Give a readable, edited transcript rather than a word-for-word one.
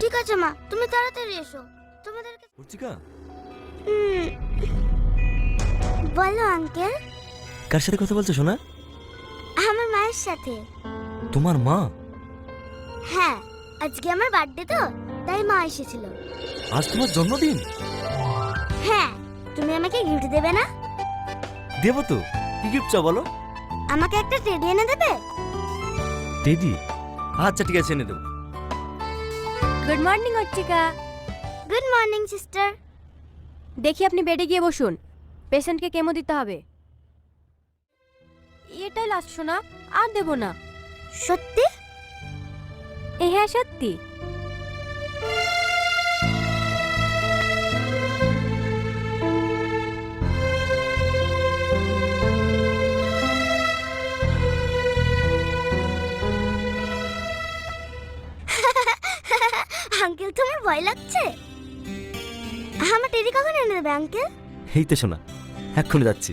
ঠিক আছে মা, তুমি তাড়াতাড়ি এসো। তোমাদেরকে অর্চিকা, বলো আঙ্কেল। কার সাথে কথা বলছো সোনা? আমার মায়ের সাথে। তোমার মা? হ্যাঁ, আজকে আমার বার্থডে তো, তাই মা এসেছিল। আজ তোমার জন্মদিন? হ্যাঁ, তুমি আমাকে গিফট দেবে না? দেবো তো। কি গিফট চাও বলো? আমাকে একটা টেডি এনে দেবে? টেডি? আচ্ছা ঠিক আছে, এনে দেবো। Good morning Archika. Good morning sister. দেখি আপনি বেডে গিয়ে বসুন, পেশেন্টকে কেমো দিতে হবে। এটাই লাস্ট শোনা, আর দেব না। সত্যি? হ্যাঁ সত্যি। আঙ্কেল, তোমার ভয় লাগছে? আমার টেডি কখন এনে দেবে আঙ্কেল? এই তো সোনা, এক্ষুনি যাচ্ছি।